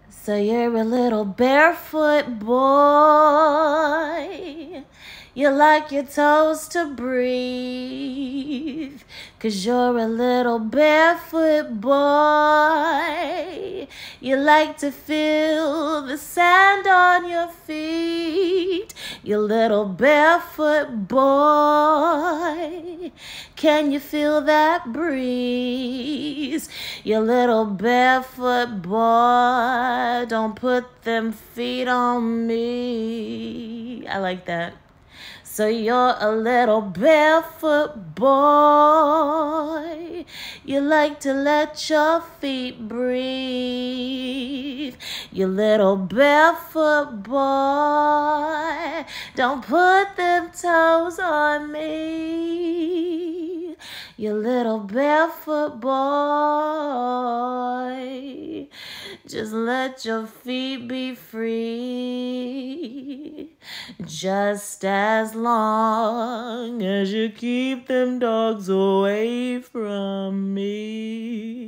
So you're a little barefoot boy. You like your toes to breathe, 'cause you're a little barefoot boy. You like to feel the sand on your feet, you little barefoot boy. Can you feel that breeze, you little barefoot boy? Don't put them feet on me. I like that. So you're a little barefoot boy. You like to let your feet breathe, you little barefoot boy. Don't put them toes on me, you little barefoot boy. Just let your feet be free, just as long as you keep them dogs away from me.